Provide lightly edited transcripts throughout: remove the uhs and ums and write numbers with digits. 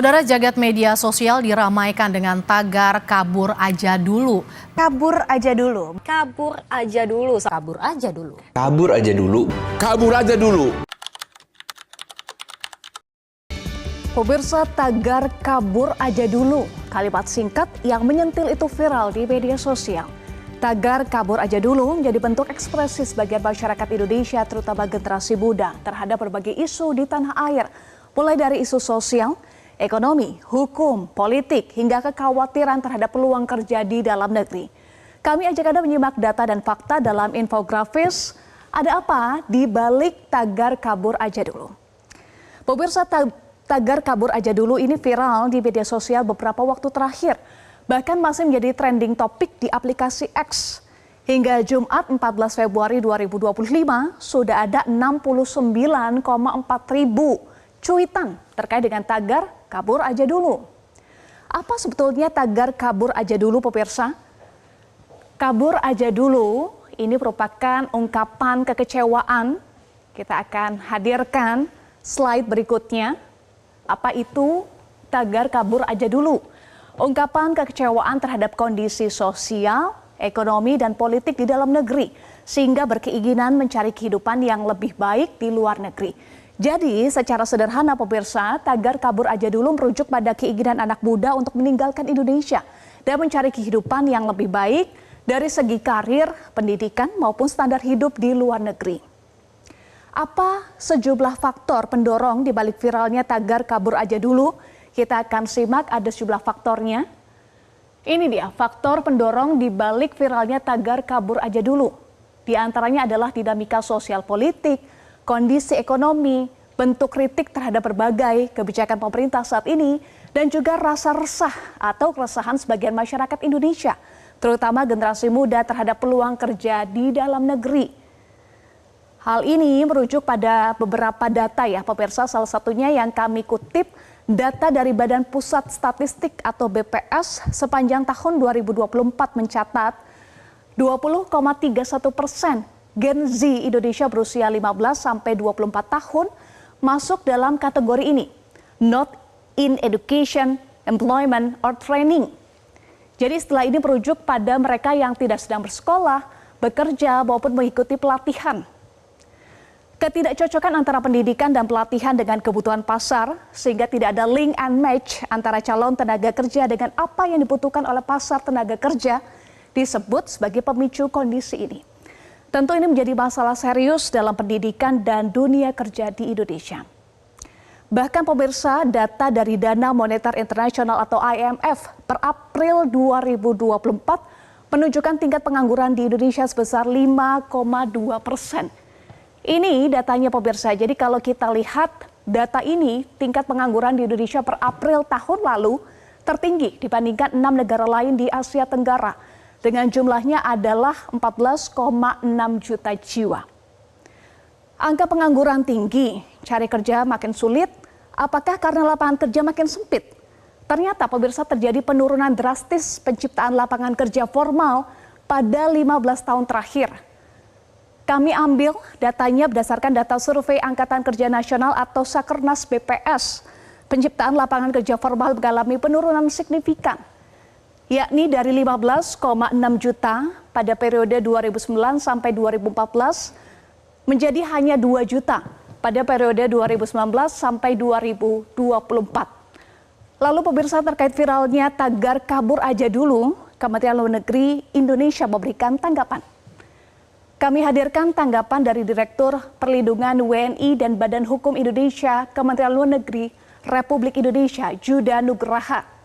Saudara, jagat media sosial diramaikan dengan tagar kabur aja dulu. Kabur aja dulu. Kabur aja dulu. Kabur aja dulu. Kabur aja dulu. Kabur aja dulu. Pemirsa, tagar kabur aja dulu. Kalimat singkat yang menyentil itu viral di media sosial. Tagar kabur aja dulu menjadi bentuk ekspresi sebagian masyarakat Indonesia, terutama generasi muda, terhadap berbagai isu di tanah air. Mulai dari isu sosial, ekonomi, hukum, politik, hingga kekhawatiran terhadap peluang kerja di dalam negeri. Kami ajak Anda menyimak data dan fakta dalam infografis Ada Apa di Balik Tagar Kabur Aja Dulu. Pemirsa, tagar kabur aja dulu ini viral di media sosial beberapa waktu terakhir. Bahkan masih menjadi trending topik di aplikasi X. Hingga Jumat 14 Februari 2025 sudah ada 69,4 ribu cuitan terkait dengan tagar kabur aja dulu. Apa sebetulnya tagar kabur aja dulu, pemirsa? Kabur aja dulu ini merupakan ungkapan kekecewaan. Kita akan hadirkan slide berikutnya. Apa itu tagar kabur aja dulu? Ungkapan kekecewaan terhadap kondisi sosial, ekonomi, dan politik di dalam negeri, sehingga berkeinginan mencari kehidupan yang lebih baik di luar negeri. Jadi secara sederhana, pemirsa, tagar kabur aja dulu merujuk pada keinginan anak muda untuk meninggalkan Indonesia dan mencari kehidupan yang lebih baik dari segi karir, pendidikan, maupun standar hidup di luar negeri. Apa sejumlah faktor pendorong di balik viralnya tagar kabur aja dulu? Kita akan simak, ada sejumlah faktornya. Ini dia faktor pendorong di balik viralnya tagar kabur aja dulu. Di antaranya adalah dinamika sosial politik, kondisi ekonomi, bentuk kritik terhadap berbagai kebijakan pemerintah saat ini, dan juga rasa resah atau keresahan sebagian masyarakat Indonesia, terutama generasi muda terhadap peluang kerja di dalam negeri. Hal ini merujuk pada beberapa data ya pemirsa, salah satunya yang kami kutip data dari Badan Pusat Statistik atau BPS sepanjang tahun 2024 mencatat 20,31% Gen Z Indonesia berusia 15 sampai 24 tahun masuk dalam kategori ini, not in education, employment, or training. Jadi istilah ini merujuk pada mereka yang tidak sedang bersekolah, bekerja, maupun mengikuti pelatihan. Ketidakcocokan antara pendidikan dan pelatihan dengan kebutuhan pasar, sehingga tidak ada link and match antara calon tenaga kerja dengan apa yang dibutuhkan oleh pasar tenaga kerja, disebut sebagai pemicu kondisi ini. Tentu ini menjadi masalah serius dalam pendidikan dan dunia kerja di Indonesia. Bahkan pemirsa, data dari Dana Moneter Internasional atau IMF per April 2024 menunjukkan tingkat pengangguran di Indonesia sebesar 5,2%. Ini datanya pemirsa, jadi kalau kita lihat data ini, tingkat pengangguran di Indonesia per April tahun lalu tertinggi dibandingkan 6 negara lain di Asia Tenggara. Dengan jumlahnya adalah 14,6 juta jiwa. Angka pengangguran tinggi, cari kerja makin sulit, apakah karena lapangan kerja makin sempit? Ternyata pemirsa terjadi penurunan drastis penciptaan lapangan kerja formal pada 15 tahun terakhir. Kami ambil datanya berdasarkan data survei Angkatan Kerja Nasional atau Sakernas BPS. Penciptaan lapangan kerja formal mengalami penurunan signifikan, yakni dari 15,6 juta pada periode 2009 sampai 2014 menjadi hanya 2 juta pada periode 2019 sampai 2024. Lalu pemirsa, terkait viralnya tagar kabur aja dulu, Kementerian Luar Negeri Indonesia memberikan tanggapan. Kami hadirkan tanggapan dari Direktur Perlindungan WNI dan Badan Hukum Indonesia Kementerian Luar Negeri Republik Indonesia, Juda Nugraha.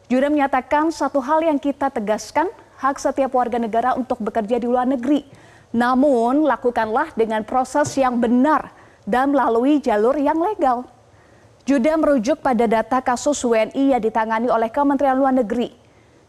Juda menyatakan satu hal yang kita tegaskan, hak setiap warga negara untuk bekerja di luar negeri. Namun lakukanlah dengan proses yang benar dan melalui jalur yang legal. Juda merujuk pada data kasus WNI yang ditangani oleh Kementerian Luar Negeri.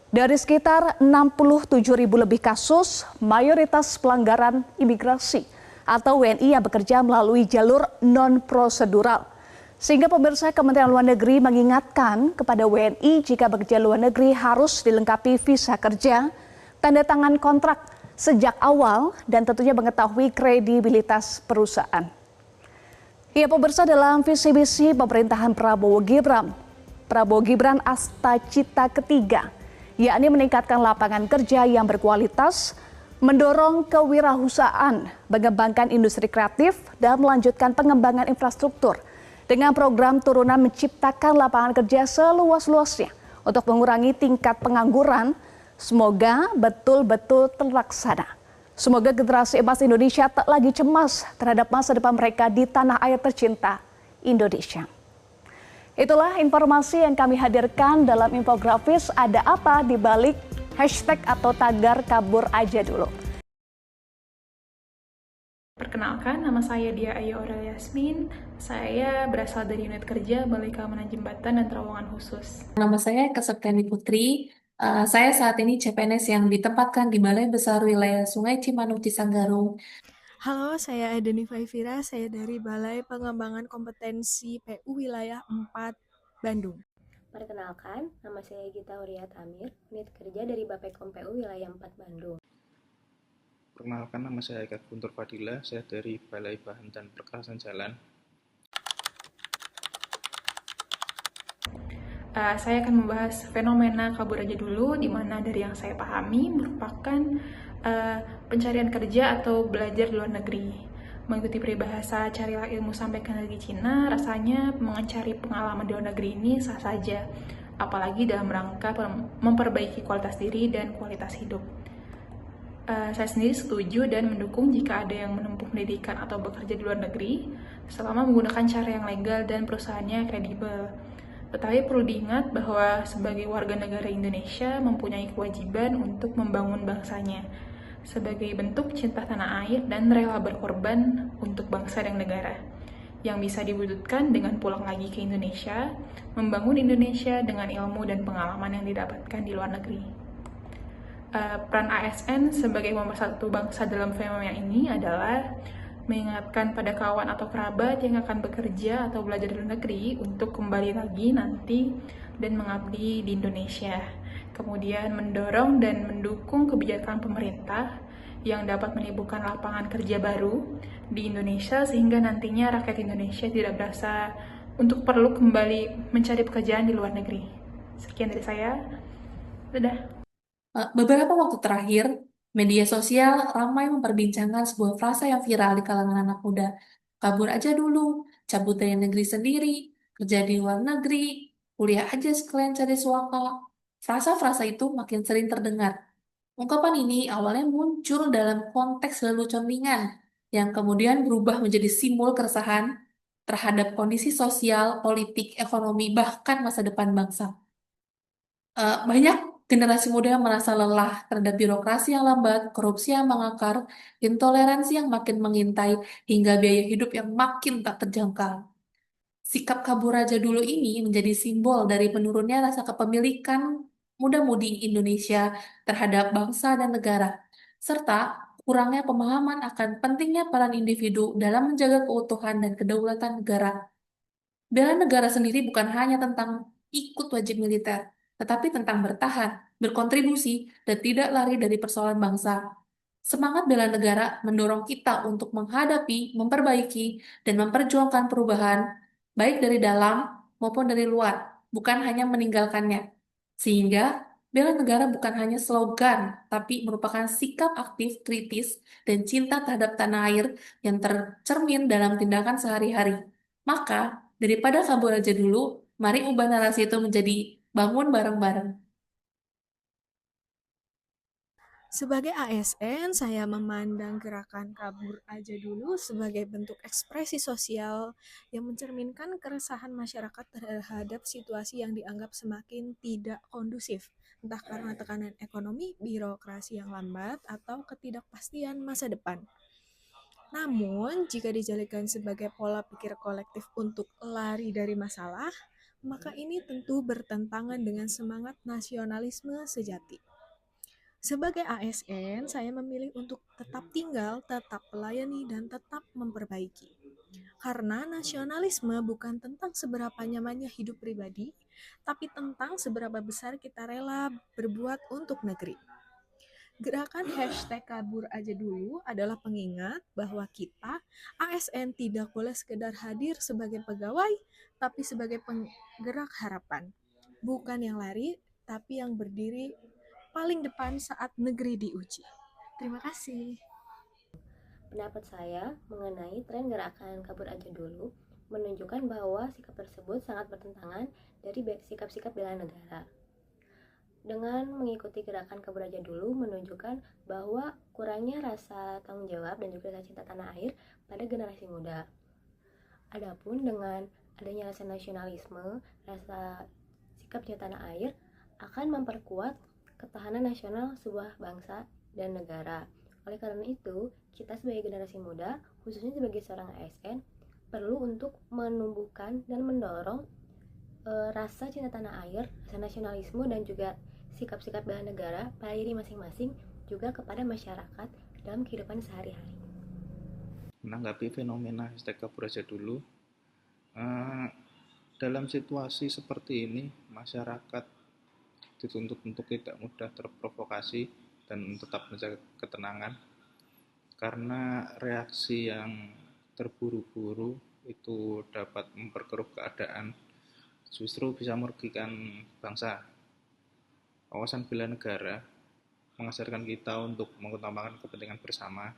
Dari sekitar 67.000 lebih kasus, mayoritas pelanggaran imigrasi atau WNI yang bekerja melalui jalur non-prosedural. Sehingga pemirsa, Kementerian Luar Negeri mengingatkan kepada WNI jika bekerja luar negeri harus dilengkapi visa kerja, tanda tangan kontrak sejak awal, dan tentunya mengetahui kredibilitas perusahaan. Ya pemirsa, dalam visi misi pemerintahan Prabowo Gibran, Prabowo Gibran Astacita ketiga, yakni meningkatkan lapangan kerja yang berkualitas, mendorong kewirausahaan, mengembangkan industri kreatif, dan melanjutkan pengembangan infrastruktur dengan program turunan menciptakan lapangan kerja seluas-luasnya untuk mengurangi tingkat pengangguran. Semoga betul-betul terlaksana. Semoga generasi emas Indonesia tak lagi cemas terhadap masa depan mereka di tanah air tercinta Indonesia. Itulah informasi yang kami hadirkan dalam infografis Ada Apa di Balik hashtag atau tagar kabur aja dulu. Perkenalkan, nama saya Dia Ayu Aurel Yasmin. Saya berasal dari unit kerja Balai Keamanan Jembatan dan Terowongan Khusus. Nama saya Eka Septiani Putri. Saya saat ini CPNS yang ditempatkan di Balai Besar Wilayah Sungai Cimanuk Cisanggarung. Halo, saya Edeni Faifira, saya dari Balai Pengembangan Kompetensi PU Wilayah 4 Bandung. Perkenalkan, nama saya Gita Uriat Amir, unit kerja dari Bappekom PU Wilayah 4 Bandung. Perkenalkan, nama saya Eka Guntur Fadila, saya dari Balai Bahan dan Perkerasan Jalan. Saya akan membahas fenomena kabur aja dulu, di mana dari yang saya pahami merupakan pencarian kerja atau belajar di luar negeri. Mengikuti peribahasa carilah ilmu sampai ke negeri Cina, rasanya mencari pengalaman di luar negeri ini sah saja, apalagi dalam rangka memperbaiki kualitas diri dan kualitas hidup. Saya sendiri setuju dan mendukung jika ada yang menempuh pendidikan atau bekerja di luar negeri selama menggunakan cara yang legal dan perusahaannya kredibel. Tetapi perlu diingat bahwa sebagai warga negara Indonesia mempunyai kewajiban untuk membangun bangsanya sebagai bentuk cinta tanah air dan rela berkorban untuk bangsa dan negara yang bisa diwujudkan dengan pulang lagi ke Indonesia, membangun Indonesia dengan ilmu dan pengalaman yang didapatkan di luar negeri. Peran ASN sebagai pemersatu bangsa dalam fenomena ini adalah mengingatkan pada kawan atau kerabat yang akan bekerja atau belajar di luar negeri untuk kembali lagi nanti dan mengabdi di Indonesia. Kemudian mendorong dan mendukung kebijakan pemerintah yang dapat menimbulkan lapangan kerja baru di Indonesia sehingga nantinya rakyat Indonesia tidak berasa untuk perlu kembali mencari pekerjaan di luar negeri. Sekian dari saya. Dadah. Beberapa waktu terakhir, media sosial ramai memperbincangkan sebuah frasa yang viral di kalangan anak muda. Kabur aja dulu, cabut dari negeri sendiri, kerja di luar negeri, kuliah aja sekalian cari suaka. Frasa-frasa itu makin sering terdengar. Ungkapan ini awalnya muncul dalam konteks lelucon yang kemudian berubah menjadi simbol keresahan terhadap kondisi sosial, politik, ekonomi, bahkan masa depan bangsa. Banyak generasi muda yang merasa lelah terhadap birokrasi yang lambat, korupsi yang mengakar, intoleransi yang makin mengintai, hingga biaya hidup yang makin tak terjangkau. Sikap kabur aja dulu ini menjadi simbol dari menurunnya rasa kepemilikan muda-mudi Indonesia terhadap bangsa dan negara, serta kurangnya pemahaman akan pentingnya peran individu dalam menjaga keutuhan dan kedaulatan negara. Bela negara sendiri bukan hanya tentang ikut wajib militer, tetapi tentang bertahan, berkontribusi, dan tidak lari dari persoalan bangsa. Semangat bela negara mendorong kita untuk menghadapi, memperbaiki, dan memperjuangkan perubahan, baik dari dalam maupun dari luar, bukan hanya meninggalkannya. Sehingga, bela negara bukan hanya slogan, tapi merupakan sikap aktif, kritis, dan cinta terhadap tanah air yang tercermin dalam tindakan sehari-hari. Maka, daripada kabur aja dulu, mari ubah narasi itu menjadi bangun bareng-bareng. Sebagai ASN, saya memandang gerakan kabur aja dulu sebagai bentuk ekspresi sosial yang mencerminkan keresahan masyarakat terhadap situasi yang dianggap semakin tidak kondusif, entah karena tekanan ekonomi, birokrasi yang lambat, atau ketidakpastian masa depan. Namun, jika dijadikan sebagai pola pikir kolektif untuk lari dari masalah, maka ini tentu bertentangan dengan semangat nasionalisme sejati. Sebagai ASN, saya memilih untuk tetap tinggal, tetap melayani, dan tetap memperbaiki. Karena nasionalisme bukan tentang seberapa nyamannya hidup pribadi, tapi tentang seberapa besar kita rela berbuat untuk negeri. Gerakan #KaburAjaDulu adalah pengingat bahwa kita, ASN, tidak boleh sekedar hadir sebagai pegawai, tapi sebagai penggerak harapan. Bukan yang lari, tapi yang berdiri paling depan saat negeri diuji. Terima kasih. Pendapat saya mengenai tren gerakan kabur aja dulu menunjukkan bahwa sikap tersebut sangat bertentangan dari sikap-sikap bela negara. Dengan mengikuti gerakan kabur aja dulu menunjukkan bahwa kurangnya rasa tanggung jawab dan juga rasa cinta tanah air pada generasi muda. Adapun dengan adanya rasa nasionalisme, rasa sikap cinta tanah air akan memperkuat ketahanan nasional sebuah bangsa dan negara. Oleh karena itu, kita sebagai generasi muda, khususnya sebagai seorang ASN, perlu untuk menumbuhkan dan mendorong rasa cinta tanah air, rasa nasionalisme, dan juga sikap-sikap bela negara pada diri masing-masing, juga kepada masyarakat dalam kehidupan sehari-hari. Menanggapi fenomena #kabur aja dulu, dalam situasi seperti ini, masyarakat dituntut untuk tidak mudah terprovokasi dan tetap menjaga ketenangan, karena reaksi yang terburu-buru itu dapat memperkeruh keadaan, justru bisa merugikan bangsa. Wawasan bela negara mengajarkan kita untuk mengutamakan kepentingan bersama,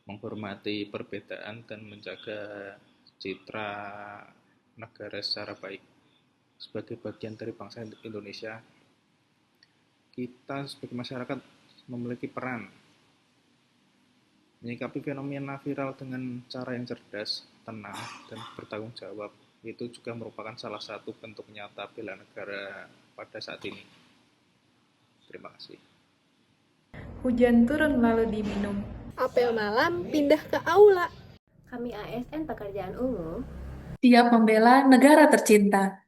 menghormati perbedaan, dan menjaga citra negara secara baik. Sebagai bagian dari bangsa Indonesia, kita sebagai masyarakat memiliki peran menyikapi fenomena viral dengan cara yang cerdas, tenang, dan bertanggung jawab. Itu juga merupakan salah satu bentuk nyata bela negara pada saat ini. Terima kasih. Hujan turun lalu diminum. Apel malam pindah ke aula. Kami ASN Pekerjaan Umum Siap membela negara tercinta.